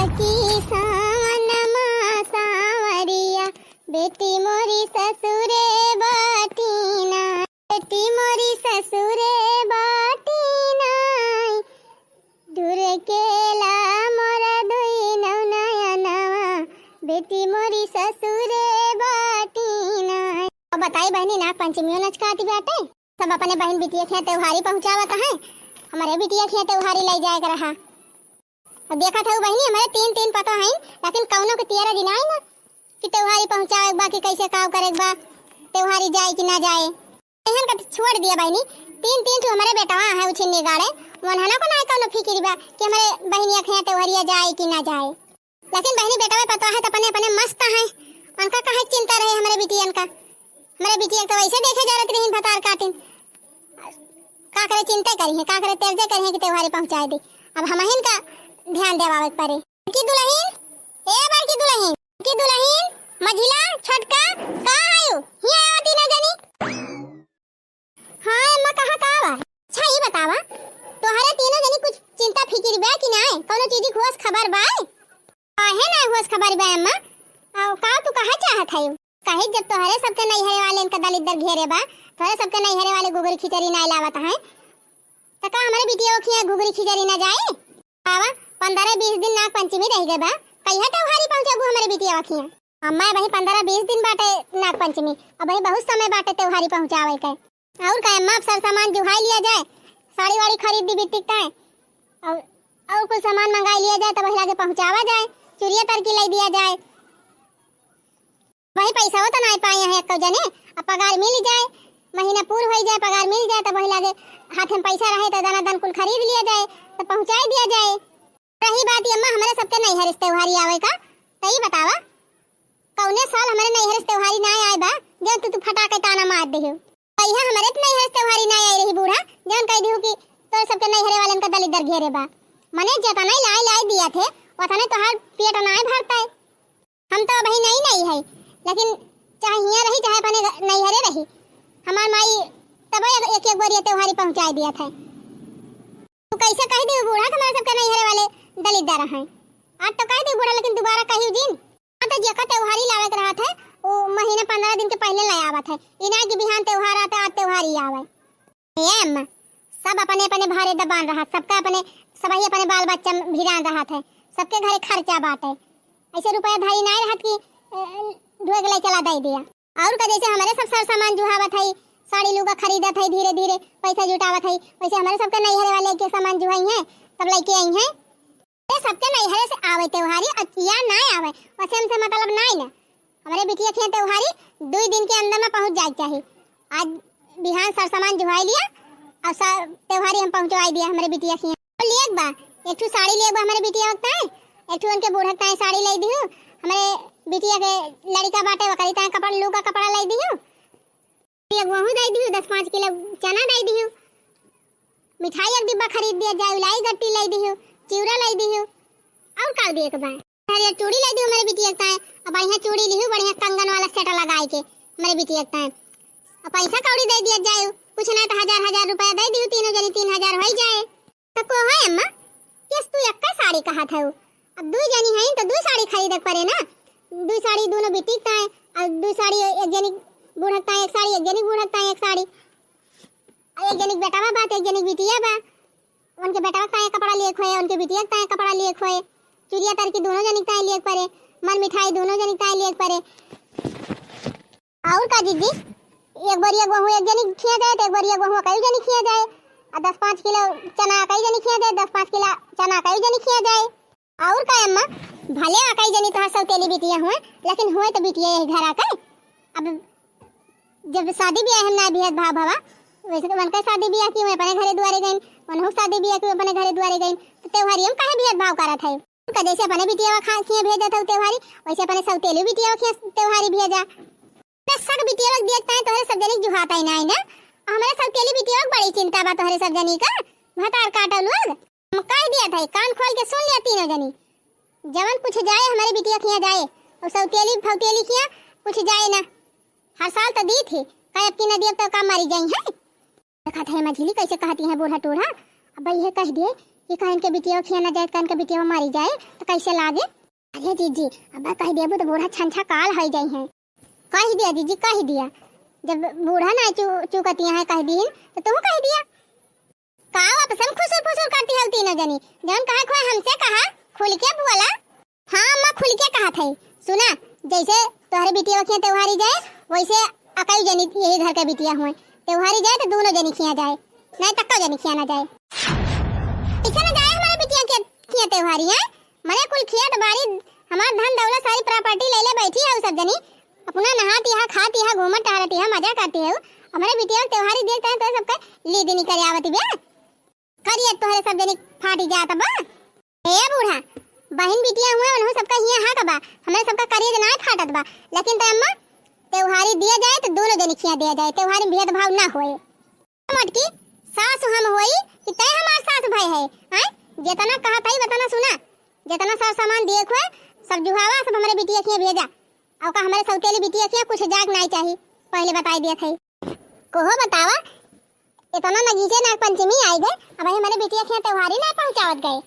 की सावनमा सावरिया बेटी मोरी ससुरे बाटीना बेटी मोरी ससुरे बाटीना दूर केला मोरा दुई नवनयनवा बेटी मोरी ससुरे बाटीना। बताई बहनी नाग पंचमी नचकाती बाटे सब अपने बहन बिटिया के त्योहारी पहुंचावत है। हमारे बिटिया के त्योहारी ले जाए कर रहा देखा था बहनी हमारे तीन तीन पता है लेकिन कौनो के तियारा गिनाई ना कि त्योहारी पहुंचावे बा कि कैसे काम करे बा त्योहारी जाए कि ना जाए एहन का छोड़ दिया बहनी। तीन तीन तो हमारे बेटा है उछिन्ने गाड़े वनहना को ना कौनो फिक्र बा कि हमारे बहनिया के त्योहारिया जाए कि ना जाए। लेकिन बहनी बेटा में पता है तो अपने अपने मस्त है उनका कहे चिंता रहे हमारे बिटियन का। हमारे बिटिया तो वैसे देखे जा रहे रहीन भतार काटिन का करे चिंता करी है का करे तेरजे करी है कि त्योहारी पहुंचाए दी। अब हम का ध्यान देवावे पड़े की दुल्हन ए बार की दुल्हन मझिला छोटका का आयो ही आती ना जानी। हां अम्मा कहां का बा अच्छा ही बतावा तोहरे तीनों जनी कुछ चिंता फिक्र बा कि ना कोनो चीज की होश खबर बा है ना होश खबर बा अम्मा और का तू कहां चाहत है कहे जब तोहरे सबके नहीं हरे वाले इनका दलित घेरे बा तोहरे सबके नहीं हरे वाले गुगरी खिचड़ी ना लावत है तो का हमारे बिटिया के गुगरी खिचड़ी ना जाए बाबा 15-20 दिन नाग पंचमी रह गए बा कहिया त्योहारी पहुंचाबू हमारे बिटिया वखिया अम्मा भाई 15-20 दिन बाटे नाग पंचमी अब भाई बहुत समय बाटे त्योहारी पहुंचावे के और का अम्मा सब सामान जुहाई लिया जाए साड़ी वाड़ी खरीद दी बिटिक का और कुछ सामान मंगा लिया जाए तो वही आगे पहुंचावा जाए चूड़िया तरकी ले दिया जाए वही पैसा हो तो ना पाए हैं एक जने अब पगार मिल जाए महीना पूरा हो जाए पगार मिल जाए तो वही लागे हाथ में पैसा रहे तो दाना दान कुल खरीद लिया जाए तो पहुंचाई दिया जाए। रही बात अम्मा हमारे सबके नहीं हरिस त्योहारी आवे का सही बतावा कौने साल हमारे नहीं हरिस त्योहारी ना आए बा जब तू फटाके ताना मार देहियो कहिया हमारे नहीं हरिस त्योहारी ना आई रही बूढ़ा जब कह दियो कि तो सबके नहीं हरे वाले का दलित घेरे बा मने जता नहीं लाई दिया थे वतने तो हर पेट ना भरता है हम तो भाई नहीं है लेकिन चाहे हिया रही चाहे अपने नहीं हरे रही हमार माई तब एक एक बार ये त्योहारी पहुंचाई दिया था। तू कैसे कह दे बूढ़ा कि हमारे सबके नहीं हरे वाले दलित दारा हैं आज तो कह दे बूढ़ा लेकिन दोबारा कहियो जिन तो जेका त्योहारी लावे के रहा था वो महीने 15 दिन के पहले ले आवत है इना की बिहान त्योहार आता आज त्योहारी आवे ये अम्मा सब अपने अपने भारे दबान रहा सबका अपने सभी अपने बाल बच्चा भिरान रहा था सबके घरे खर्चा बाटे ऐसे रुपया धारी ना रहत की धुए के चला दे दिया और का जैसे हमारे सब सार सामान जुहावत है साड़ी लुगा खरीदत है धीरे धीरे पैसा जुटावत है वैसे हमारे सबके नहीं हरे वाले के सामान जुहाई है तब लेके आई है ये सबके नहीं हरे से आवे त्योहारी या ना आवे वैसे हमसे मतलब नहीं ना हमारे बिटिया के त्योहारी 2 दिन के अंदर में पहुंच जाए चाहिए। आज बिहान सार सामान जुहाई लिया और त्योहारी हम पहुंचवाई दिया हमारे बिटिया के लिए बा एक साड़ी लिए हमारे बिटिया वक्त है एक उनके बूढ़ा ताए साड़ी ले दी हमारे बिटिया के लड़का बाटे वकरी ताए कपड़ा लू का कपड़ा ले दी एक गेहूं दे दी 10-5 किलो चना दे दी मिठाई एक डिब्बा खरीद दिया जाए लाई गट्टी ले दी चिवड़ा ले दी और काल दिए के बा अरे चूड़ी ले दी हमारे बिटिया ताए अब बढ़िया चूड़ी ली बढ़िया कंगन वाला सेट लगाए के हमारे बिटिया ताए अब पैसा कौड़ी दे दिया जाए कुछ ना तो 1000 रुपया दे दी तीनों जनी 3000 हो जाए तो को है अम्मा किस तू एक का साड़ी कहा था अब 2 जनी है तो 2 साड़ी खरीद पड़े ना 2 साड़ी दोनों बिटिक ताए और 2 साड़ी एक जनी बूढ़ता एक साड़ी एक जनी बूढ़ता एक साड़ी एक जनी बेटावा बात एक जनी बिटिया बा उनके बेटावा का कपड़ा लिए खोए उनके बिटिया का कपड़ा लिए खोए चूड़िया तर की दोनों जनी का लिए पड़े मन मिठाई दोनों जनी का लिए पड़े और का दीदी एक बार ये गेहूं एक जनी खिया जाए तो एक बार ये गेहूं कई जनी खिया जाए और 10-5 किलो चना कई जनी खिया जाए 10-5 किलो चना कई जनी खिया जाए और का अम्मा भले कई जनी तो सौतेली बिटिया हुए लेकिन हुए तो बिटिया यही घर आकर अब जब शादी ब्याह हम ना भेद भाव भवा वैसे तो उनका शादी ब्याह की मैं अपने घरे द्वारे गई उन्हों शादी ब्याह की अपने घरे द्वारे गई तो त्योहारी हम काहे भेद भाव करत है उनका जैसे अपने बिटिया खा खिए भेजा था त्योहारी वैसे अपने सौतेली बिटिया खिए त्योहारी भेजा बस सब बिटिया लोग देखता है तोहरे सब जनी जुहाता ही ना हमारे सौतेली बिटिया बड़ी चिंता बा तोहरे सब जनी का भतार काटो लोग हम कह दिया था कान खोल के सुन लिया तीनों जनी जवन कुछ जाए हमारे बिटिया खिया जाए और सौतेली फौतेली खिया कुछ जाए ना हर साल तो दी थी कहीं अब की नदी अब तो काम मारी गई है देखा था मझिली कैसे कहती है बूढ़ा टूढ़ा अब भाई ये कह दिए कि कहन के बिटिया खिया ना जाए, कहन के बिटिया मारी जाए तो कैसे लागे। अरे जीजी अब कह दिया तो बूढ़ा छंछा काल हो जाई है। कह दिया जीजी कह दिया, जब बूढ़ा ना चुकतिया है कह दी तो तुम कह दिया का वापस हम खुसुर फुसुर करती है तीनों जनी। जौन कहा खोए हमसे कहा खुल के बोला। हाँ अम्मा खुल के कहा था सुना, जैसे तुम्हारे बिटिया खिया त्योहारी जाए वैसे अकई जनी यही घर के बिटिया हुए त्योहारी जाए तो दोनों जनी खिया जाए, नहीं तक जनी खिया ना जाए। ऐसा ना जाए हमारे बिटिया के खिया त्योहारी है मने कुल खिया बारी हमार धन दौलत सारी प्रॉपर्टी ले ले बैठी है सब जनी अपना नहाती है खाती है घूमत टहलती है मजा करती है। हमारे बिटिया त्योहारी देखते हैं तो सबका ली देनी करे आवती बे करिए तोहरे सब जनी फाटी जाता बा। ए बूढ़ा बहन बिटिया हुए उन्हों सबका हिया हा कबा हमारे सबका करिए ना फाटत बा, लेकिन त अम्मा त्योहारी दिया जाए तो दोनों जनी खिया दिया जाए, त्योहारी में भेदभाव ना होए। मटकी सास हम होई कि तय हमार सास भाई है हैं, जितना कहा था बताना सुना, जितना सारा सामान दिए खोए सब जुहावा सब हमारे बिटिया खिया भेजा और का हमारे सौतेली बिटिया खिया कुछ जाग नहीं चाहिए पहले बता दिया थे। कोहो बतावा इतना नगीचे नाग पंचमी आई गए अब हमारे बिटिया खिया त्योहारी नहीं पहुंचावत गए।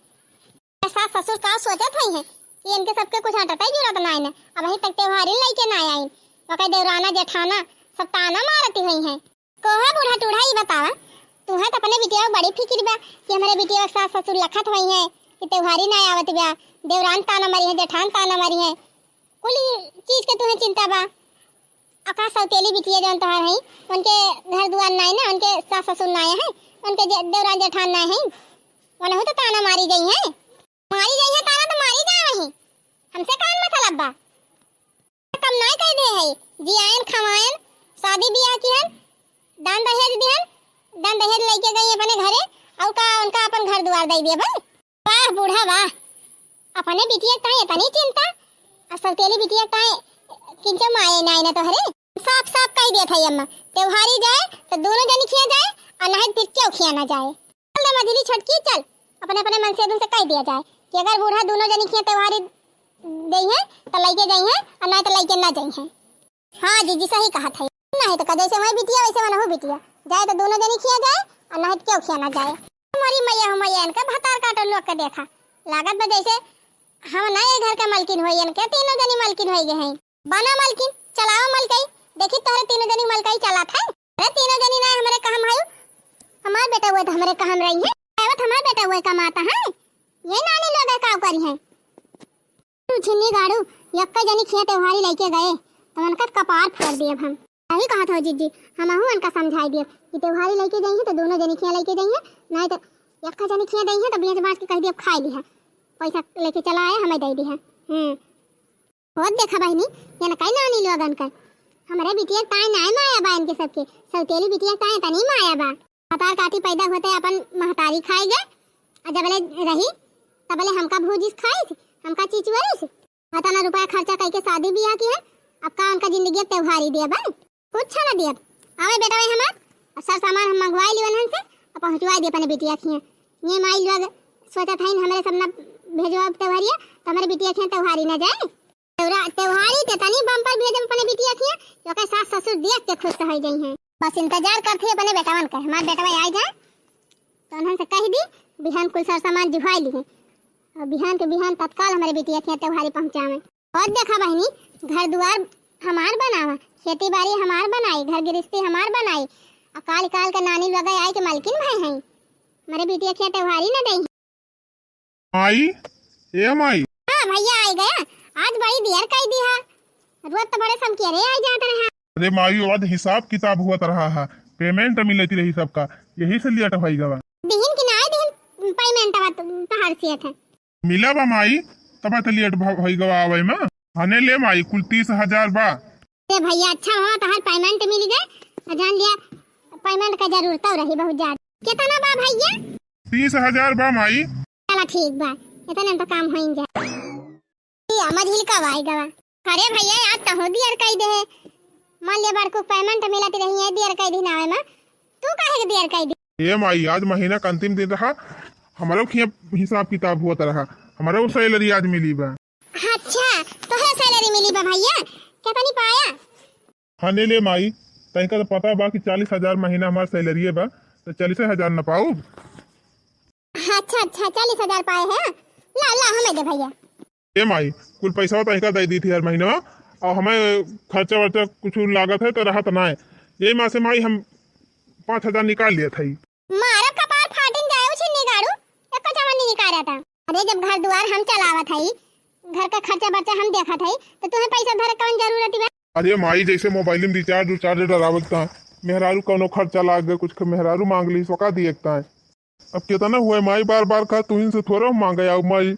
सास ससुर का सोचत है कि इनके सबके कुछ हटता ही जरूरत नहीं है, अब अभी तक त्योहारी लेके ना आई वका देवराना जेठाना सब ताना मारती हुई है। कोहा बूढ़ा टूढ़ा ही बतावा तुम्हें तो अपने बिटिया बड़ी फिक्र बा कि हमारे बिटिया सास ससुर लखत हुई है कि त्योहारी ना आवत बा, देवरान ताना मारी है जेठान ताना मारी है, कुल चीज के तुम्हें चिंता बा। अका सौतेली बिटिया जौन तोहार है उनके घर दुआर नहीं ना, उनके सास ससुर नहीं है, उनके देवरान जेठान नहीं है, वनहु तो ताना मारी गई है ताना तो मारी जाए वही हमसे कान मतलब बा कम नहीं कह दे है जियान खवायन शादी ब्याह की हन दान दहेज दिहन दान दहेज लेके गई अपने घरे और का उनका अपन घर द्वार दे दिए भाई। वाह बूढ़ा वाह अपने बिटिया का इतनी चिंता असल तेली बिटिया का किंचो माये नहीं ना तोहरे साफ साफ कह दिया था अम्मा त्योहारी जाए तो दोनों जनी खिया जाए और नहीं फिर क्यों खिया ना जाए। चल मझली छोटकी चल अपने अपने मन से उनसे कह दिया जाए कि अगर बूढ़ा दोनों जनी खिया त्योहारी गई है तो लेके गई है और नहीं तो लेके ना गई है। हाँ जीजी सही कहा था, नहीं तो जैसे वही बिटिया वैसे वह हो बिटिया जाए तो दोनों जनी खिया जाए और नहीं क्यों खिया ना जाए। हमारी मैया हो मैया इनका भतार काटो लोग का देखा लागत में जैसे हम नए घर का मालकिन होई इनके तीनों जनी मालकिन होई गए हैं बना मालकिन चलाओ मलकई देखी तोरे तीनों जनी मलकई चला था। अरे तीनों जनी ना हमारे काम है हमार बेटा हुए तो हमारे काम रही है आवत हमार बेटा हुए कमाता है ये नानी लोग काम करी है। छिन्नी गाड़ू यक्का जनी खिया त्योहारी लेके गए तो उनका कपार फोड़ दिए हम यही कहा था जीजी हम उनका समझाई दिए कि त्योहारी लेके गई है तो दोनों जनी खिया लेके गई है नहीं तो यक्का जनी खिया गई है तो बेच बांट के कह दिया खाई ली है पैसा लेके चला आया हमें दे दी है। बहुत देखा बहनी ये ना कई नानी लोगन का हमारे बिटिया ताई नाय माया बा इनके सबके सौतेली बिटिया ताई तनी माया बा हतार काटी पैदा होते अपन महतारी खाई गए और जबले रही तबले हमका भूजिस खाई हमका चिचवरी से हताना रुपया खर्चा करके शादी ब्याह की है अब का उनका जिंदगी त्योहारी दिया बन कुछ ना दिया आवे बेटा भाई हमार और सब सामान हम मंगवाई ली वहन से और पहुंचवा दिए अपने बिटिया खिया ये माई लोग सोचा था हमारे सब ना भेजवा त्योहारिया तो हमारे बिटिया खिया त्योहारी ना जाए त्योहारी के तनी बम्पर भेजम अपने बिटिया खिया जो के सास ससुर देख के खुश हो गई हैं बस इंतजार करते अपने बेटावन का हमार बेटा भाई आ जाए तो उन्होंने से कह दी बिहान कुल सर सामान जुहाई ली है और बिहान के बिहान तत्काल हमारे बिटिया खिया त्योहारी पहुंचावे। और देखा बहनी घर द्वार हमार बनावा खेती बाड़ी हमार बनाई घर गृहस्थी हमार बनाई अकाल काल का नानी लोग आए के मालकिन भाई हैं हमारे बिटिया खिया त्योहारी ना दई माई ए माई हां भैया आ गया आज बड़ी देर कह दी है रोज तो बड़े सम के रे आ जाते रहे। अरे माई आज हिसाब किताब हुआ रहा है पेमेंट मिलती रही सबका यही से लिया भाई गवा दिन की ना दिन पेमेंट आवा तो हर से है मिला बा माई तब तो लेट भाई गवा आवे में हने ले माई कुल 30,000 बा। अरे भैया अच्छा हुआ तो हर पेमेंट मिल गए जान लिया पेमेंट का जरूरत रही बहुत ज्यादा कितना बा भैया 30,000 बा माई चला ठीक बा इतना तो काम होइन जा ये मझिल का भाई गवा। अरे भैया आज तो हो दियर कह दे मान ले बार को पेमेंट मिलती रही है दियर कह दी ना है तू काहे के दियर कह दी ये माई आज महीना का अंतिम दिन रहा हमारा हिसाब किताब हुआ रहा हमारा सैलरी आज मिली बा। अच्छा तोहरा सैलरी मिली बा भैया कितना नहीं पाया हने ले माई तई का तो पता बा कि 40,000 महीना हमार सैलरी बा तो 40,000 न पाऊ। अच्छा अच्छा अच्छा 40,000 पाए हैं। ला ला हमें दे भैया। ए माई कुल पैसा तो इनका दे दी थी हर महीने और हमें खर्चा वर्चा कुछ लागत है तो राहत ना है। यही माँ से माई हम 5,000 निकाल लिया था। मारा कपार फाटिन जाए उसी निगाड़ू एक जवान नहीं निकाला था। अरे जब घर द्वार हम चलावत हई, घर का खर्चा बर्चा हम देखत हई, तो तुम्हें पैसा धरे कौन जरूरत है? अरे माई जैसे मोबाइल में रिचार्ज डरावता है, मेहरारू कौनो खर्चा लाग गए, कुछ मेहरारू मांग ली सो का दिएकता है। अब कितना हुआ माई, बार बार का तुहिन से थोड़ा मांगे आओ माई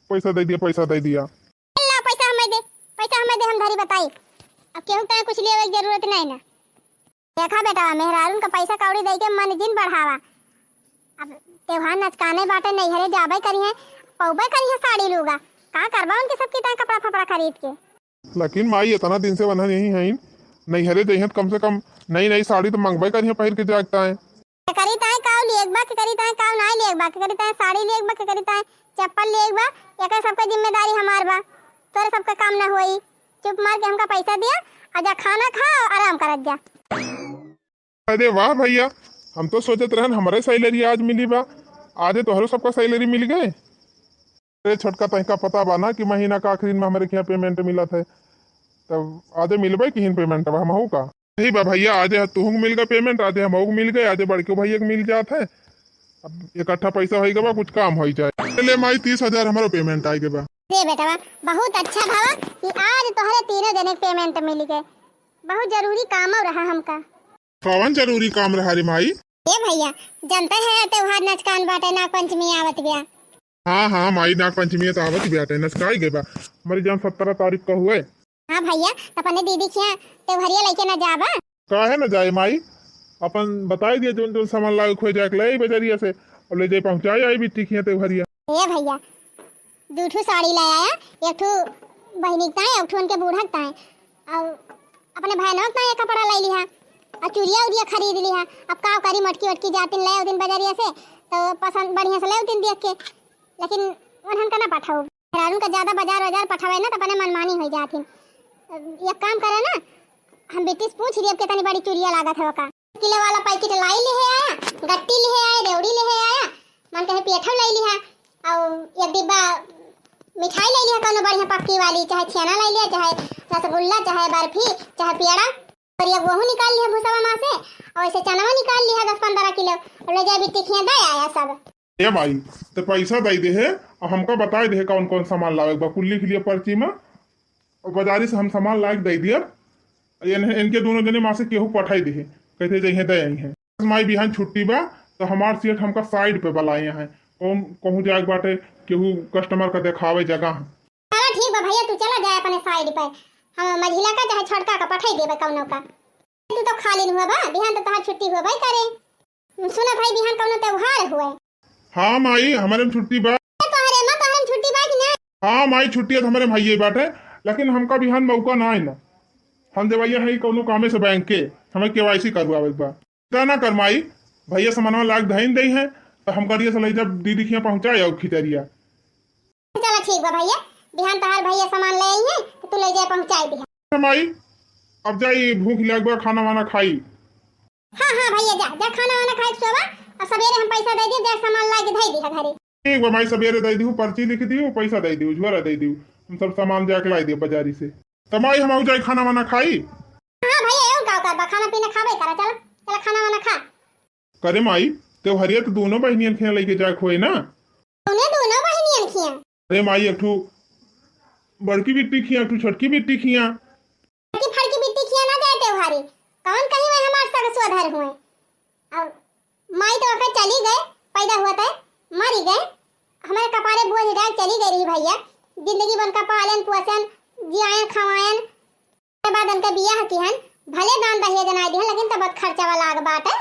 पैसा दे दिया पैसा दे दिया। ला पैसा हमें दे, पैसा हमें दे, हम धरी बताई। अब केहू का कुछ लिए की जरूरत नहीं ना। देखा बेटा मेहरारू का पैसा कौड़ी दे के मन जिन बढ़ावा। अब त्योहार नचकाने बाटे नहीं हरे जाबे करी है, पौबे करी है साड़ी लूगा, का करबा उनके सबकी तरह कपड़ा फपड़ा खरीद के। लेकिन माई इतना दिन से बना नहीं है, नहीं हरे दे कम से कम नई नई साड़ी तो मंगवाई करी पहिर के जागता है। करीता है काऊ लेक बा, करीता है काऊ नाई लेक बा, करीता है साड़ी लेक बा, करीता है चप्पल लेक बा। एकर सबका जिम्मेदारी हमार बा, तोरे सबका काम ना होई। चुप मार के हमका पैसा दिया, आजा खाना खा और आराम करत जा। अरे वाह भैया, हम तो सोचत रहन हमारे सैलरी आज मिली बा, आज तोहरो सबका सैलरी मिल गए। अरे छोटका तहका पता बा ना कि महीना का आखिरी में हमारे यहाँ पेमेंट मिला था, तब आधे मिलबे कि पेमेंट अब हम का नहीं बा भैया। आज तुहू मिल गए पेमेंट, आधे हम मिल गए, आधे बड़के भैया के मिल जात है। अब इकट्ठा पैसा हो गया, कुछ काम हो जाए। चले माई 30,000 हमारा पेमेंट आए गए बा। दे बेटा बहुत अच्छा भावा कि आज तोहरे तीनों जने पेमेंट मिल गए। बहुत जरूरी काम रहा हमका। कौन जरूरी काम रहा रे माई? ए भैया जानते हैं त्योहार नचकान बाटे, नाग पंचमी आवत बिया। हाँ हाँ माई नाग पंचमी तो आवत बिया, नचकाई गए बा हमारी जान 17 तारीख को हुए। हाँ भैया अपने दीदी के त्योहारिया लेके ना जाबा? का है ना जाए माई, अपन बताई दिए जो जो सामान लाग खो जाए ले बजरिया से और ले जाए पहुंचाई आई बिट्टी खिया त्योहारिया। ए भैया दूठू साड़ी ले आया, एक ठो बहनी का है, एक ठो उनके बूढ़ा का है, और अपने भाईनों का कपड़ा ले लिया और चूड़िया उड़िया खरीद लिया। अब का करी मटकी वटकी जातिन ले दिन बजरिया से तो पसंद बढ़िया से ले दिन देख के, लेकिन उन्हन का ना पठाओ। रानू का ज्यादा बाजार पठावे ना तो अपने मनमानी हो जाती। एक काम करे ना, हम बेटी से पूछ रही अब कितनी बड़ी चूड़िया लागत है का। किलो वाला पैकेट लाई ले आया, गट्टी ले आया, रेवड़ी ले आया, मन कहे पेठा ले लिया और एक डिब्बा मिठाई ले लिया कोनो बढ़िया पक्की वाली, चाहे छेना ले लिया, चाहे रसगुल्ला, चाहे बर्फी, चाहे पेड़ा, और ये गेहूं निकाल लिया भूसावा मां से, और ऐसे चना निकाल लिया 10-15 किलो और ले जाए बिट्टी खिया दे आया सब। ए भाई तो पैसा दे दे है और हमका बता दे कौन कौन सामान लावे बा, कुल लिख लिया पर्ची में और बाजारी से हम सामान लायक दे दिया। इनके दोनों जने माँ से केहू पठाई दे कहते जइहे दे आई है। माई बिहान छुट्टी बा तो हमार सेठ हमका साइड पे बुलाए हैं, कौन कहूँ जाए बाटे केहू कस्टमर का देखावे जगह। हां ठीक बा भैया, तू चला जाए अपने साइड पे, हम महिला का चाहे छोटका का पठाई देबे कौनो का। तू तो खाली हुआ बा, बिहान तो तहार छुट्टी होबे करे। सुना भाई बिहान कौनो त्योहार हुए? हाँ माई हमारे में छुट्टी बा। तोहरे मां तोहरे में छुट्टी बा कि ना? हाँ माई छुट्टी है हमारे भाई बाटे, लेकिन हमका बिहान मौका ना है ना, हम देवैया है कौनो कामे से बैंक के हमें केवाईसी करवावे बा। क्या ना कर माई, भैया सामानवा लाग धइन दई है तो हम करिए से ले जब दीदी खिया पहुंचाए और खिचरिया। चलो ठीक बा भैया, बिहान तहार भैया सामान ले आई है तो तू ले जाए पहुंचाई दिहा। माई अब जाई भूख लग गया, खाना वाना खाई। हां हां भैया जा जा खाना वाना खाई सोवा और सवेरे हम पैसा दे दे, जा सामान ला के धई दिहा घरे। ठीक बा माई, सवेरे दे दियो, पर्ची लिख दियो, पैसा दे दियो, झोरा दे दियो, हम सब सामान जाके लाई दियो बाजारी से। तो माई हम आउ जाए खाना वाना खाई। हां भैया एऊ का करबा, खाना पीना खाबे करा, चल चल खाना वाना खा। करे माई त्योहारिया तो दोनों बहनियन खिया लेके जाए खोए ना। तूने दोनों बहनियन खिया? अरे माई एक ठू बड़की बिट्टी खिया, एक ठू छोटकी बिट्टी खिया। की फड़की बिट्टी खिया ना जाए त्योहारी, कौन कहीं में हमार सग सोधर हुए। अब माई तो अके चली गए, पैदा हुआ था मरी गए, हमारे कपारे बोझ डाल चली गई रही भैया। जिंदगी बन का पालन पोषण जियान खवायन के बाद उनका बियाह किहन, भले दान दहेज ना दिहन लेकिन तब खर्चा वाला आग बात है।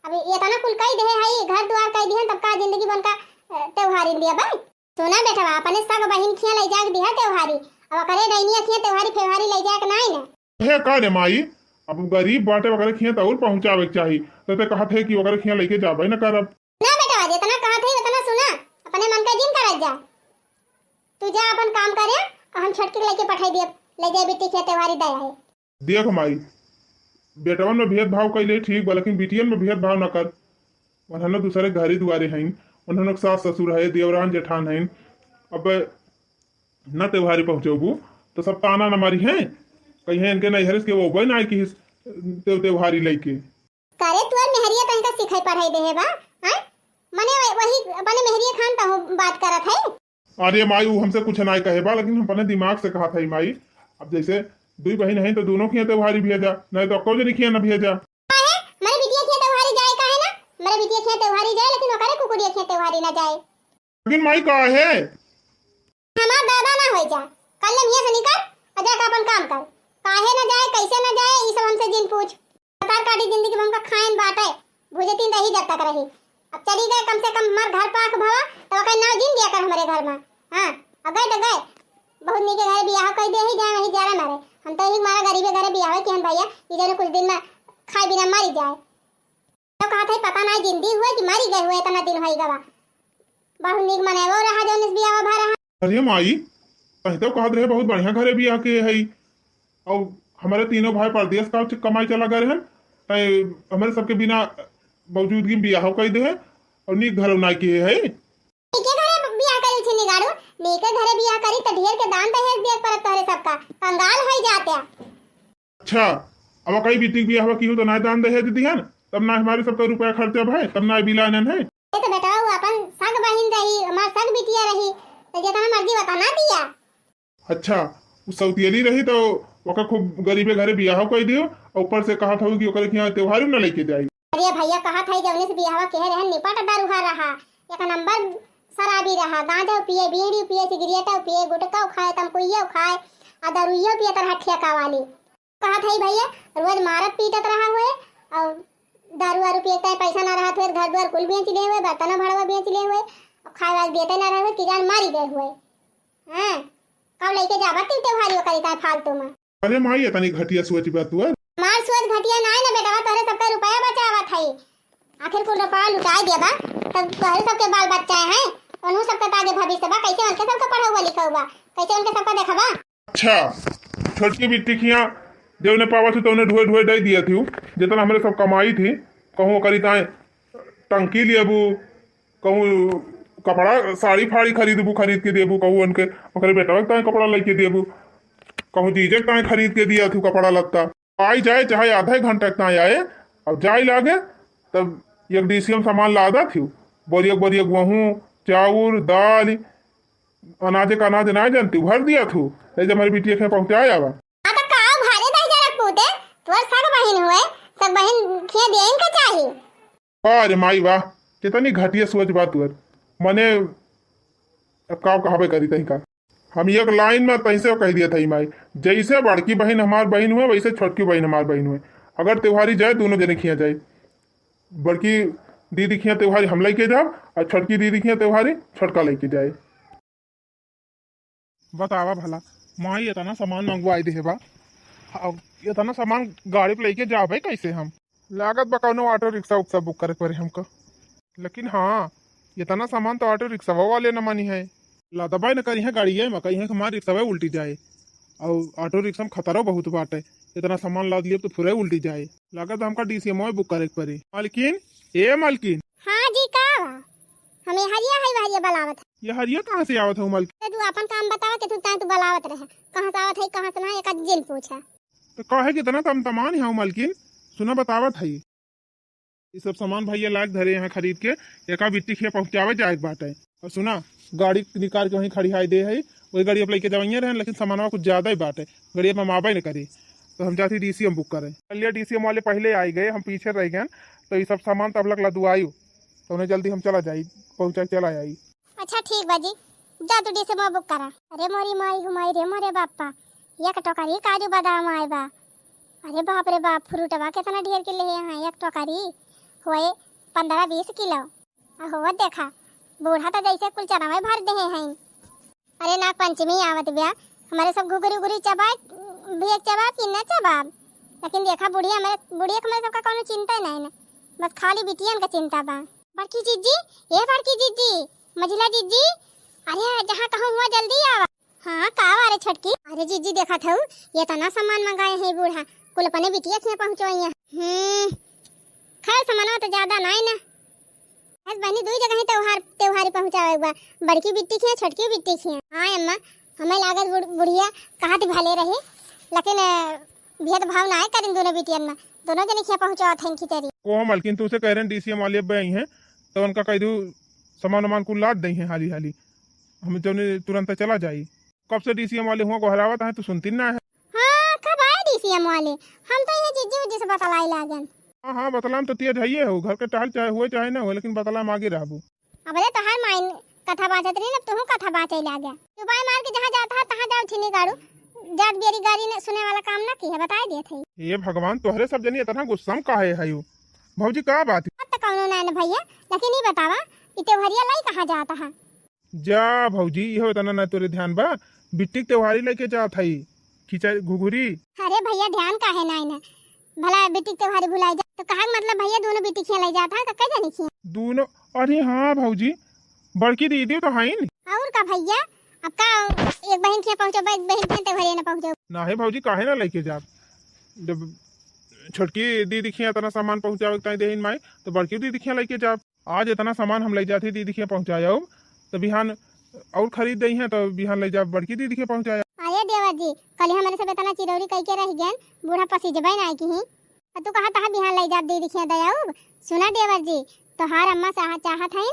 अभी ये तना कुल कई दे है घर द्वार कई दिहन, तब का जिंदगी बन का त्योहारी दिया भाई। सुना बेटा अपने सग बहिन खिया ले जाके दिया त्योहारी, अब करे डैनिया खिया त्योहारी फेवारी ले जाके नहीं ना हे का रे माई, अब गरीब बाटे वगैरह खिया तो और पहुंचावे के चाहिए, तो ते कहत है कि वगैरह खिया लेके जाबे ना करब ना बेटा, जितना कहत है उतना सुना, अपने मन का जिन करत जा। तू जा अपन काम करे, हम छटकी लेके पठाई दे, ले जाए बेटी के त्योहारी दया है। देख माई बेटवन में भेदभाव कैले ठीक बा, लेकिन बिटियन में भेदभाव न कर, वरना दूसरे घरे दुआरे हैं उन्होंने सास ससुर है, देवरान जेठान है। अब न त्योहारी पहुँचोबू तो सब ताना न मारी हैं, कहीं है इनके नैहर के वो बन आए कि त्योहारी लेके। करे तू और मेहरिया तनका सिखाई पढ़ाई दे है बा हैं? मने वही अपने मेहरिया खान ता बात करत है। अरे माई वो हमसे कुछ ना कहे बा, लेकिन हम अपने दिमाग से कहा था माई। अब जैसे दुई बहन है तो दोनों की त्योहारी भेजा, नहीं तो अको जनी किया न भेजा। काहे मेरे बिटिया के त्योहारी जाए काहे ना? मेरे बिटिया के त्योहारी जाए लेकिन ओकरे कुकुरिया के त्योहारी ना जाए। लेकिन माई का है हमार दादा ना होई जा, कल ले मियां से निकल अजा का अपन काम कर। काहे ना जाए कैसे ना जाए ई सब हमसे जिन पूछ। सरकार काटी जिंदगी में हमका खाइन बाटे भुजे तीन रही जब तक रही। अब चली गए कम से कम हमार घर पाक भवा तो ओकर नाव जिन दिया कर हमारे घर में। हां अगए तो गए बहुत नीके घर बियाह कर दे ही जाए वही जारा मारे। हम तो ही मारा गरीबे घरे बियाह कि हम भैया इधर कुछ दिन में खाए बिना मारी जाए। तो कहा था पता नहीं जिंदी हुए कि मारी गए हुए इतना दिन होई गवा। बहुत नीक मने वो रहा जो निस बियाह भा रहा। अरे माई कहीं तो कहत रहे बहुत बढ़िया घरे बियाह के है, और हमारे तीनों भाई परदेश का कमाई चला गए हैं, हमारे सबके बिना मौजूदगी में बियाह कर दे है और नीक घर ना किए है। नीके घरे बियाह करी थी निगाड़ू, नीके घरे बियाह करी त ढेर के दान दहेज दिया परत तोरे सबका कंगाल होई जाते। अच्छा अब कई बीती बियाह की हो तो ना दान दहेज दी है, तब ना हमारे सबका रुपया खर्चा भाई, तब ना बिलानन है। ये तो बेटा वो अपन सग बहिन रही हमार सग बिटिया रही तो जितना मर्जी बता ना दिया। अच्छा उस सौतियली रही तो ओकर खूब गरीबे घरे बियाह कर दियो, और ऊपर से कहा था कि ओकर यहाँ त्योहार न लेके जाई। अरे भैया कहा था जवने से बियाह कह रहे निपट दारूहा रहा, एक नंबर शराबी रहा, गांजा पिए, बीड़ी पिए, सिगरेट पिए, गुटखा खाए, तंबाकू खाए, आ दारूयो पिए तरह ठेका वाली। कहा था भैया रोज मारत पीटत रहा हुए और दारू वारू पिए पैसा ना रहा हुए, घर द्वार कुल बेच लिए हुए, बर्तन भाड़वा बेच लिए हुए, खाए वाल देते ना रहे कि जान मारी गए हुए। हां कब लेके जाबा तू त्योहारी करी का फालतू में। अरे माई इतनी घटिया सोच बात तू है। मार सोच घटिया ना है ना बेटा, तोरे सबका रुपया बचावा थाई आखिर कुल रुपया लुटा देबा तब तोरे सबके बाल बच्चा हैं, उन्हों सबका आगे भविष्य बा, कैसे उनके सबका पढ़ा हुआ लिखा हुआ, कैसे उनके सबका देखबा। अच्छा छोटकी बिट्टी खिया देव ने पावा थी तो उन्हें ढोए ढोए दे दिया थी, जितना हमारे सब कमाई थी कहूँ करी ताए टंकी लेबू, कहूँ कपड़ा साड़ी फाड़ी खरीदबू खरीद के देबू, कहूँ उनके ओकरे बेटा ताए कपड़ा लेके देबू, कहूँ जीजे ताए खरीद के दिया थी कपड़ा लगता। आई जाए चाहे आधा घंटा ताए आए, अब जाए लागे तब एक डीसीएम सामान लादा थी, बोरियक बोरियक गेहूँ चाउर दाल अनाज का अनाज ना जानती भर दिया थू, जब हमारी बिटिया के पहुँचाया बा। अरे माई वाह कितनी घटिया सोच बात हुआ मने, अब का कहावे करी तही का। हम एक लाइन में तैसे कह दिया था माई, जैसे बड़की बहन हमार बहन हुए वैसे छोटकी बहन हमार बहन हुए, अगर त्योहारी जाए दोनों जने खिया जाए, बड़की दीदी खिया त्योहारी हम लेके जाओ और छोटकी दीदी खिया त्योहारी छोटका लेके जाए। बतावा भला माई इतना सामान मंगवाई दे बा, अब इतना सामान गाड़ी पे लेके जा भाई कैसे हम, लागत बा कौनो ऑटो रिक्शा उक्सा बुक करे पड़े हमको। लेकिन हाँ इतना सामान तो ऑटो रिक्शा वाले न मानी है, लादबाई न करी है गाड़ी है कहीं है हमारी रिक्शा उल्टी जाए, और ऑटो रिक्शा में खतरा बहुत बाटे, इतना सामान लाद लिए तो पूरा उल्टी जाए, लागत हमका डीसीएम बुक करे पड़े। मालकिन ए मालकिन। हाँ जी का हमें हरिया है हरिया बलावत है। ये हरिया कहाँ से आवत है मालकिन? तू अपन काम बतावा कि तू बलावत रहे, कहाँ से आवत है कहाँ से ना एक जिन पूछा तो कहे कितना तम तमान है मालकिन, सुना बतावत है ये सब सामान भैया लाग धरे यहाँ खरीद के एका बिट्टी खिया पहुँचावे जाए बात है। और सुना गाड़ी निकाल के वहीं खड़ी हाई दे है, वही गाड़ी लेके जाइए रहे, लेकिन सामान कुछ ज्यादा ही बात है, गाड़ी में माबा न करे तो हम जाती डीसीएम बुक करें। चलिए डीसीएम वाले पहले आ गए, हम पीछे रह गए, तो ये सब सामान तब लग लदू आयु तो उन्हें जल्दी हम चला जाये पहुँचा चला आई। अच्छा ठीक बाजी जा तू डीसीएम बुक करा। अरे मोरी माई घुमाई रे मोरे बापा एक टोकरी काजू बादाम आए बा, अरे बाप रे बाप फ्रूटवा कितना ढेर के ले यहाँ एक टोकरी हुए 15-20 किलो हो देखा बूढ़ा तो जैसे कुल चनावे भर दे हैं। अरे नाग पंचमी आवत ब्या हमारे सब घुघरी उगरी चबाए भी एक चबाब कि न चबाब, लेकिन देखा बुढ़िया हमारे सबका कोनो चिंता नहीं ना, बस खाली बिटियन का चिंता बा। बड़की जीजी ये बड़की जीजी मझिला जीजी अरे जहाँ कहूँ हुआ जल्दी आवा। हाँ का अरे छटकी अरे जीजी देखा था ये तना सामान मंगाए हैं बूढ़ा कुल अपने बिटिया से पहुँचवाइया। खैर सामान तो ज्यादा नहीं ना, बस बहनी दुई जगह ही त्योहारी पहुंचावे बा, बड़की बिट्टी खिया छोटकी बिट्टी खिया। हाँ अम्मा, हमें लागत बुढ़िया कहत भले रही, लेकिन भेदभाव ना करें दोनों बिटियन में, दोनों जने खिया पहुंचावत हैं खिचड़ी। को मलकिन तुझसे कह रहे हैं डीसीएम वाले अब आई हैं तो उनका कह दू सामान वामान को लाद दी है हाली हाली, हम जो तुरंत चला जाई। कब से डीसीएम वाले हुआ गोहरावत है तो सुनती ना है। हाँ कब आए डीसीएम वाले? हम तो ये जीजी से बतलाई लागन। हाँ बतलाम तो तेज है हो, घर के टहल चाहे हुए चाहे ना हो, लेकिन बतलाम आगे रहबू। अब तो हर माइन कथा बाचत रही ना, तुम कथा बाचे लागे। चुपाई मार के जहाँ जाता है तहाँ जाओ छिनी गाड़ू, जात बेरी गाड़ी ने सुने वाला काम ना की है, बता दिए थे। ये भगवान तोहरे सब जनी इतना गुस्सा काहे है यू भौजी का बात अब तो कौनो ना भैया, लेकिन नहीं बतावा कि त्योहारिया लाई कहाँ जाता है। जा भौजी ये इतना ना तोरे ध्यान बा, बिट्टी के त्योहारी लेके जात है खिचा घुघुरी। अरे भैया ध्यान का है ना, भला बेटी त्योहारी भुलाई जा तो कहा मतलब भैया दोनों बेटी खिया जाता है, कक्का जानी खिया दोनों। अरे हाँ भौजी, बड़की दीदी तो है नहीं। और का भैया, अब का एक बहन खिया पहुंचो, एक बहन खिया त्योहारी ना पहुंचो ना है भौजी, काहे ना लेके जा। जब छोटकी दीदी खिया इतना सामान पहुंचावे ताई देहिन माई, तो बड़की दीदी खिया लेके जा। आज इतना सामान हम ले जाते दीदी खिया पहुंचाया तो बिहान और खरीद दी है तो बिहान ले जा बड़की दीदी खिया पहुंचाया। अरे देवर जी, कल हमारे सब इतना चिरौरी कह के रह गए, बूढ़ा पसी जबाई ना की ही तू कहा तहा बिहान ले जा दीदी खिया दयाऊ। सुना देवर जी, तो हर अम्मा चाहत है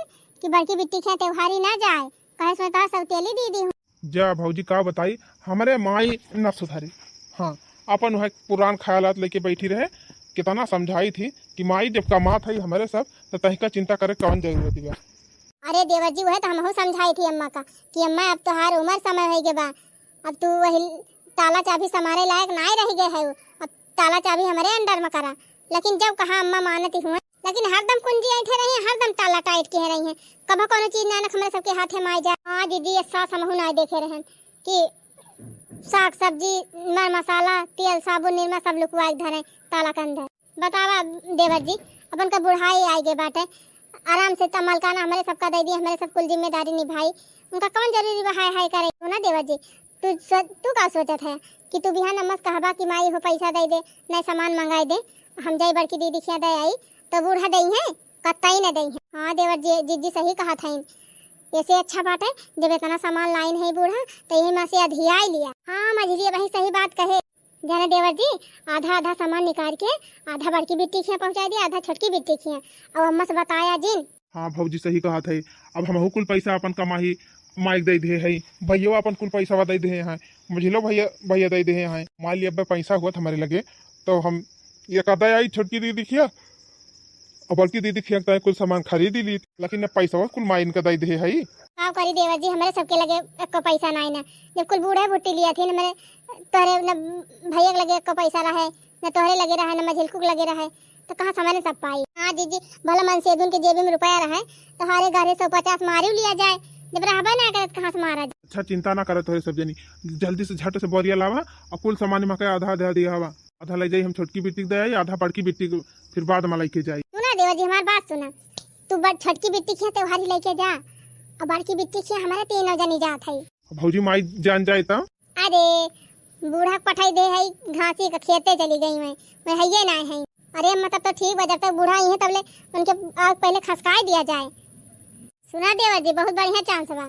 कि बड़की बिट्टी खिया त्योहारी ना जाए, कहे सो तो सौतेली दीदी हूँ। जा भौजी का बताई, हमारे माई न सुधारी। हाँ अपन वह पुरान ख्यालात लेके बैठी रहे, कितना समझाई थी कि माई जब कमात है हमारे सब तो तहिका चिंता करे कौन जरूरत है। अरे देवर जी वह तो हम समझाई थी अम्मा का कि अम्मा अब तो हर उम्र समय है के बा, अब तू वही ताला चाबी समारे लायक ना ही रह गए है, अब ताला चाबी हमारे अंडर में करा। लेकिन जब कहा अम्मा मानती हुए, लेकिन हरदम कुंजी ऐठे रही है, हरदम ताला टाइट के रही है, कभी कोनो चीज ना हमारे सबके हाथे में आ जाए। हाँ दीदी ये सास हम ना देखे रहे कि साग सब्जी मर मसाला तेल साबुन निरमा सब लुकवा धरे ताला के अंदर। बतावा देवर जी, अपन का बुढ़ाई आई गए बाटे, आराम से तमलकाना हमारे सबका दे दी, हमारे सब कुल जिम्मेदारी निभाई, उनका कौन जरूरी बहाय हाय करे ना देवर जी। तू का सोचत है कि तू बिहान नमस कहबा कि माई हो पैसा दे दे, नए सामान मंगाई दे, हम जाई बड़की दीदी खिया दे आई तो बूढ़ा दई है कत्ताई न दई है। हाँ देवर जी जीजी सही कहा था, ऐसे अच्छा बात है जब इतना सामान लाइन है बूढ़ा तो यही में से अधिया लिया। हाँ मझली वही सही बात कहे जाना देवर जी, आधा आधा सामान निकाल के आधा बड़की बिट्टी खिया पहुंचा दिया, आधा छोटकी बिट्टी खिया, और अम्मा से बताया जिन। हाँ भौजी सही कहा था, अब हम कुल पैसा अपन कमाही माइक दे दे है, भैया अपन कुल पैसा दे दे हैं, मुझलो भैया भैया दे दे हैं। मान लिया अब पैसा हुआ हमारे लगे तो हम ये कहता आई छोटकी दीदी खिया और बड़की दीदी खिया कुल सामान खरीद ली, लेकिन पैसा कुल माइन का दे दे है। हाँ करी देवर जी, हमारे सबके लगे एक पैसा नहीं ना, जब कुल बूढ़े बुट्टी लिया थी न मेरे तोहरे न भैया लगे एक पैसा रहे न तोहरे लगे रहे न मझिलकू लगे रहे, तो कहाँ समय सब पाई। हाँ दीदी भला मन से के जेबी में रुपया रहे तो हमारे घर 150 मारी लिया जाए, जब रहबा ना करे कहाँ से मारा जाए। अच्छा चिंता ना करे तोहरे सब जनी, जल्दी से झट से बोरिया लावा और कुल सामान में आधा आधा दिया हवा, आधा ले जाई हम छोटकी बिट्टी दे आई, आधा बड़की बिट्टी फिर बाद में लेके जाई। सुना देवर जी हमारी बात सुना, तू छोटकी बिट्टी खिया त्योहारी लेके जा और बड़की बिट्टी खिया हमारे 3 जनी जात है। भौजी माई जान जाए तो अरे बूढ़ा पठाई दे है घासी का खेते चली गई मैं है ये ना है। अरे मतलब तो ठीक है, जब तक बूढ़ा ही है तब ले उनके आग पहले खसकाई दिया जाए। सुना देवर जी बहुत बढ़िया चांस बा,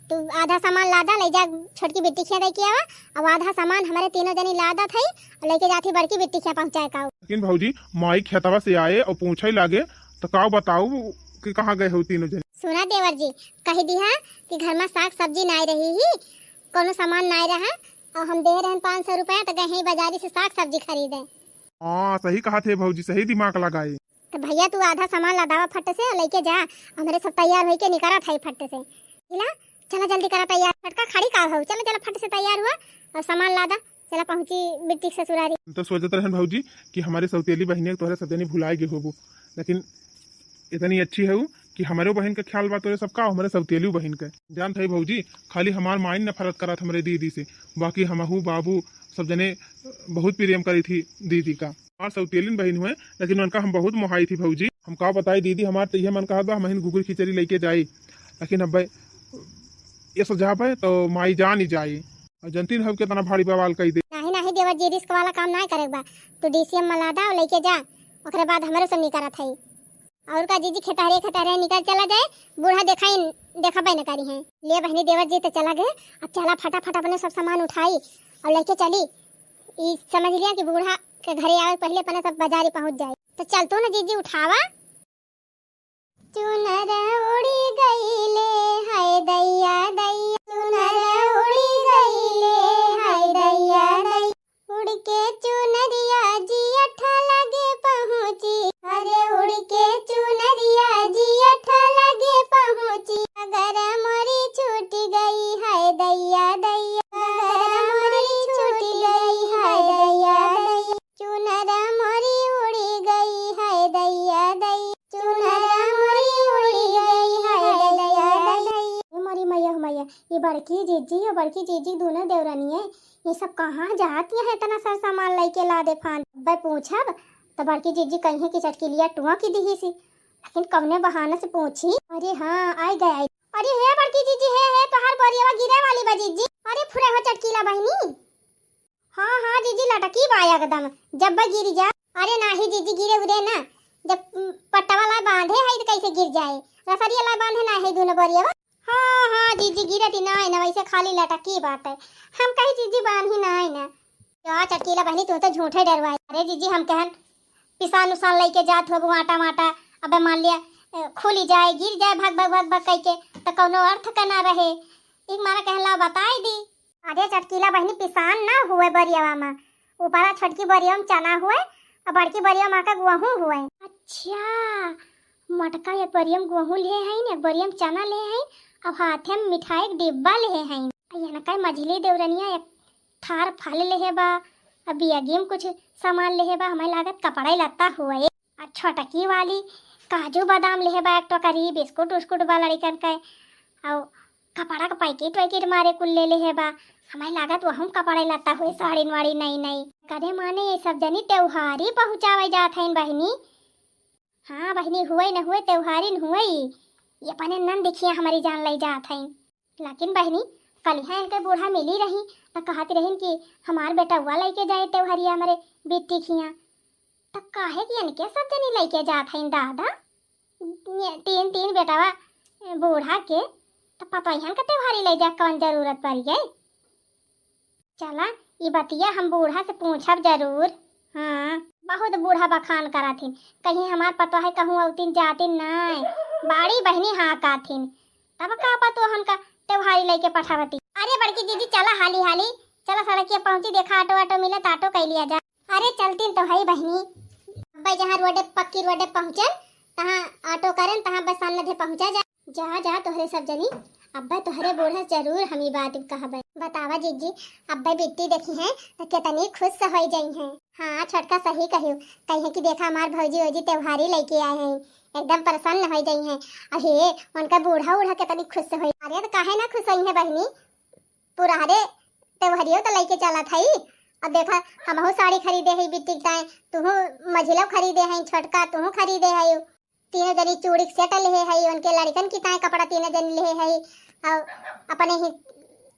तू आधा सामान लादा ले जा छोटकी बिट्टी खिया दे के आवा, अब आधा सामान हमारे 3 जनी लादा थई और लेके जाती बड़की बिट्टी खिया पहुंचाए का। लेकिन भौजी माई खेतवा से आए और पूछे लागे तो का बताऊ कि कहाँ गए हो 3 जने। सुना देवर जी कह दिया कि घर में साग सब्जी नहीं रही ही, कोनो सामान नहीं रहा और हम दे रहे 500 रुपया तो गए बाजारी से साग सब्जी खरीदे। हाँ सही कहा थे भौजी, सही दिमाग लगाए। तो भैया तू आधा सामान लादावा फट से और लेके जा, हमारे सब तैयार होके निकला था फट से। इला चला जल्दी करा तैयार, फटका खड़ी का हो, चलो चलो फट से तैयार हुआ और सामान लादा, चला पहुंची बिट्टी ससुरारी। तो सोचते रहन भौजी कि हमारे सौतेली बहनी तोहरे सब जनी भुलाए गए होबो, लेकिन इतनी अच्छी है कि हमारे बहन का ख्याल बा तोरे सबका, हमारे सौतेली बहन का जान था भौजी। खाली हमार माइन न फर्क करा था हमारे दीदी से, बाकी हमहू बाबू सब जने बहुत प्रेम करी थी दीदी का। हमार सौतेलिन बहन हुए लेकिन उनका हम बहुत मोहाई थी भौजी। हम का बताई दीदी हमार तो यह मन कहा बा हम घुघुर खिचड़ी लेके जाई, लेकिन अब ये सुझाव है तो माई जान ही जाई, जनती हम कितना भारी बवाल कही दे। नहीं नहीं देवर जी रिस्क वाला काम नहीं करेगा, तू डीसीएम में लादा और लेके जा, ओकरे बाद हमारे सब नहीं करा था। और का जीजी खटारे खटारे निकल चला जाए, बूढ़ा देखा पाई न करी है। ले बहनी देवर जी तो चला गए। अब चला फटाफट अपने सब सामान उठाई और लेके चली। ई समझ लिया कि बूढ़ा के घरे आवे पहले अपने सब बाजारी पहुंच जाए। तो चलतो ना जीजी उठावा। चुनर उड़ी गईले हाय दैया दैया, चुनर उड़ी गईले हाय दैया दैया, उड़ के चुनरिया जी अठा लगे पहुंची, अरे उड़ के चुनरिया जी अठा लगे पहुंची, अगर मोरी छूट गई हाय दैया दैया, अगर मोरी छूट गई हाय दैया दैया, चुनर मोरी उड़ी गई हाय दैया दैया, चुनर मोरी उड़ी गई हाय दैया दैया। मोरी मैया मैया, ये बड़की जीजी और बड़की जीजी दोनों देवरानी है। ये सब कहाँ जाती है इतना सारा सामान लेके ला दे फान। भाई पूछब तो बड़की जीजी कहीं की चटकिलिया टुआ की दी सी, लेकिन कवने बहाने से पूछी। अरे हाँ आई गए। अरे है बड़की जीजी है तोहार बोरियावा गिरे वाली बा जीजी। अरे फुरे हो चटकीला बहनी। हाँ हाँ जीजी लटकी बा एकदम, जब बा गिर जा। अरे नाही जीजी गिरे उरे ना, जब पट्टा वाला बांधे है तो कैसे गिर जाए, रसरिया ला बांधे ना है दोनों बोरियावा। हाँ हाँ जीजी गिरती ना है ना, वैसे खाली लटकी बात है। हम कहीं जीजी बांध ही ना है ना। क्या चटकीला बहनी तू तो झूठे डरवाई। अरे जीजी हम कहन पिसान उसान लेके जात हो आटा माटा, अबे मान लिया खुली जाए गिर जाए भाग भाग भाग भाग कह के तो कोनो अर्थ का ना रहे। एक मारा कहला बताई दी। अरे चटकीला बहनी पिसान ना हुए बरियावा में, ऊपरा छटकी बरिया में चना हुए और बड़की बरिया में का गेहूं हुए। अच्छा मटका ये बरिया में गेहूं ले है ना, बरिया में चना ले है, अब हाथे में मिठाई के डिब्बा ले है। ये ना कई मझली देवरनिया एक थार फल ले बा, अभी अगेम कुछ सामान ले बा, हमें लागत कपड़ा लत्ता हुए। और छोटकी वाली काजू बादाम ले बा, एक टोकरी बिस्कुट उस्कुट बा लड़कन के, और कपड़ा का पैकेट वैकेट मारे कुल ले बा, हमें लागत वहाँ कपड़ा लत्ता हुए साड़ी वाड़ी नई नई करे माने। ये सब जनी त्योहारी पहुँचावे जात है बहनी। हाँ बहनी हुए न हुए त्योहारी न हुए, ये अपने नन देखिए हमारी जान लाई जात है। लेकिन बहनी कल यहाँ इनके बूढ़ा मिली रही तो कहती रही कि हमार बेटा हुआ लेके जाए त्योहारिया हमारे बेटी खिया, तो काहे कि इनके सब जनी लेके जात है दादा। तीन तीन बेटावा बूढ़ा के, तो पता यहाँ का त्योहारी ले जा कौन जरूरत पड़ गई। चला ये बतिया हम बूढ़ा से पूछब जरूर। हाँ बहुत बूढ़ा बखान करा थी, कहीं हमार पता है कहूँ औतीन जाती नहीं, बाड़ी बहनी हाँ का थी, तब का पतो हमका त्योहारी लेके पठावती। अरे बड़की दीदी चला हाली हाली, चला सड़किया पहुंची, देखा ऑटो ऑटो मिले तो ऑटो कह लिया जा। अरे चलती तो है बहनी, अब्बा जहाँ रोडे पक्की रोडे पहुँचन तहाँ ऑटो करन, तहाँ बस सामने पहुँचा जा। जा जा तोहरे सब जनी, अब्बा तोहरे बूढ़ा जरूर हमी बात कहबे। बतावा जीजी अब्बा बिट्टी देखी है तो कितनी खुश हो जाई हैं। हाँ छोटका सही कहियो, कहे कि देखा हमार भौजी वौजी त्योहारी लेके आए हैं, एकदम प्रसन्न हो जाई हैं। अहे उनका बूढ़ा उढ़ा कितनी खुश हो। अरे तो काहे ना खुश हुई है बहनी, पुरारे त्योहारियों तो लेके चला था। अब देखा हमहू साड़ी खरीदे है बिट्टी ताए, तुहू मझिला खरीदे है, छोटका तुहू खरीदे है, तीनों जनी चूड़ी सेट ले है, उनके लड़कन की ताए कपड़ा तीनों जन ले है, और अपने ही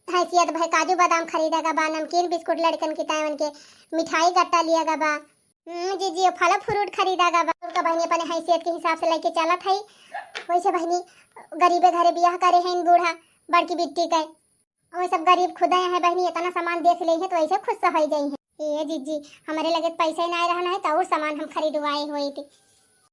हैसियत भाई काजू बादाम खरीदेगा बा, नमकीन बिस्कुट लड़कन की ताए उनके मिठाई गट्टा लिया बा, जी फल फ्रूट खरीदेगा बा। उनका बहनी अपने हैसियत के हिसाब से लेके चला था। वैसे बहनी गरीबे घरे ब्याह करे हैं बूढ़ा बड़की बिट्टी का, वो सब गरीब खुदा है बहनी, इतना सामान देख ले है तो ऐसे खुश हो गई है। ये जीजी हमारे लगे पैसे ना रहना है तो और सामान हम खरीदवाए हुए थे।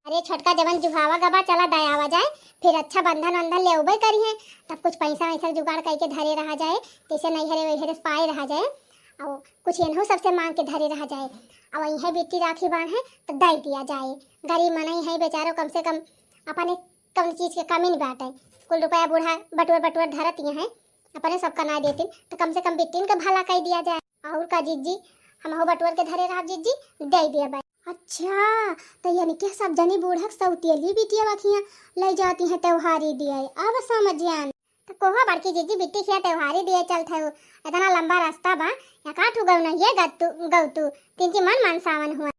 अरे छोटका जवन जुहावा गबा चला दयावा जाए, फिर अच्छा बंधन वंधन ले उबे करी है, तब कुछ पैसा वैसा जुगाड़ करके धरे रहा जाए, जैसे नहीं हरे वही पाए रहा जाए, और कुछ इन्हों सबसे मांग के धरे रहा जाए। अब यही बेटी राखी बांध है तो दे दिया जाए, गरीब मनाई है बेचारों, कम से कम अपने कम चीज के कमी नहीं बाटे, कुल रुपया बूढ़ा बटुअर बटुअर धरत है, अपने सबका ना देती तो कम से कम बेटीन का भला कर दिया जाए। और का जीजी हम बटुअर के धरे रहा जीजी दे दिया भाई। अच्छा तो यानी कि सब जनी बूढ़ा सौतेली बिटिया बखिया ले जाती हैं त्योहारी दिए। अब समझ आन तो कोहा बड़की जीजी बिट्टी खिया त्योहारी दिए चलते हो, इतना लंबा रास्ता बा, या काठू गौ ना ये गौतू तिनकी मन सावन हुआ।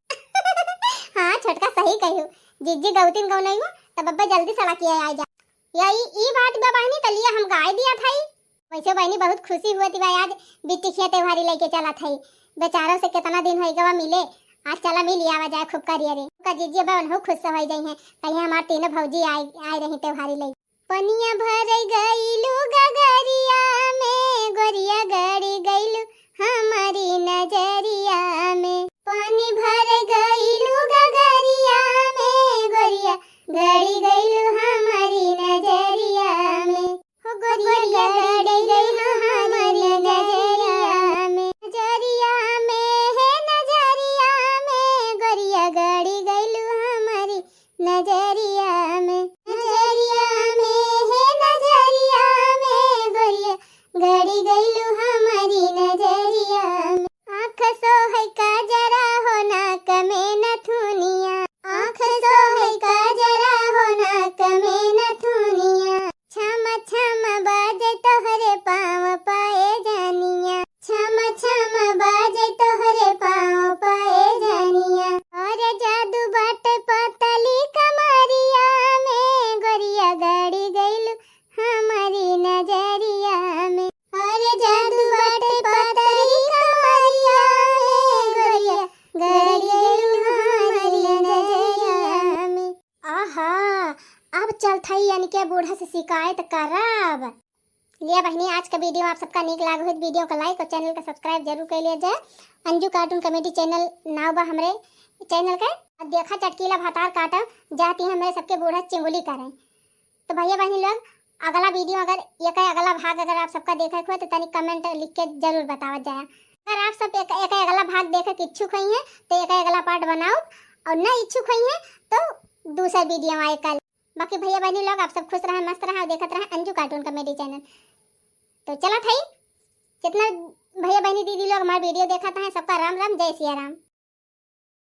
हाँ छोटका सही कहियो, जीजी गौतीन गौ नहीं हुआ तब अब्बा जल्दी सड़क आ जा। यही ई बात बा बहनी तो लिया हम गाय दिया था। वैसे बहनी बहुत खुशी हुई थी भाई, आज बिट्टी खिया त्योहारी लेके चला था, बेचारों से कितना दिन हो गवा मिले, आज चला मिल आवा जाए खूब करिए रे का जीजिए बहन हो खुश हो जाई है कहीं हमार तीनों भौजी आए रही त्योहारी लई पनिया भर गईलू गगरिया में गोरिया गड़ी गईलू हमारी नजरिया में पानी भर गईलू गगरिया में गोरिया गड़ी गईलू हमारी नजरिया में हो गोरिया गड़ी गईलू हमारी नजरिया में है नजरिया में गोरिया गड़ी गईलू हमारी नजरिया में है नजरिया में गोरिया गड़ी गईलू हमारी नजरिया में आँख सो है का जरा हो नाक में नथुनिया आँख सो है का जरा हो नाक में नथुनिया छम छम बाजे तोहरे पाँव पाए जानिया छम छम बाजे तोहरे पाँव पाए जानिया और जादू बाटे पतली कमरिया में गोरिया गड़ी गईलू हमारी नजरिया में और जादू बाटे पतली कमरिया में गोरिया गड़ी गईलू हमारी नजरिया में आहा अब चल थई यानी के बूढ़ा से शिकायत करब लिया बहनी आज का वीडियो आप सबका नीक लागो है वीडियो को लाइक और चैनल का सब्सक्राइब जरूर कर लिया जाए अंजू कार्टून कॉमेडी चैनल नाव बा हमरे चैनल का अब देखा चटकीला भातार काटा जाती है मेरे सबके बूढ़ा चिंगुली करें तो भैया बहनी लोग अगला वीडियो अगर ये का अगला भाग अगर आप सबका देखा हुआ तो तनिक कमेंट लिख के जरूर बतावा जाए अगर आप सब एक अगला भाग देखे के इच्छुक हुई हैं तो एक अगला पार्ट बनाओ और न इच्छुक हुई हैं तो दूसरा वीडियो आए कल बाकी भैया बहनी लोग आप सब खुश रहे मस्त रहे और देखते रहे अंजू कार्टून कॉमेडी चैनल तो चला थई जितना भैया बहनी दीदी लोग हमारा वीडियो देखा था सबका राम राम जय सिया राम।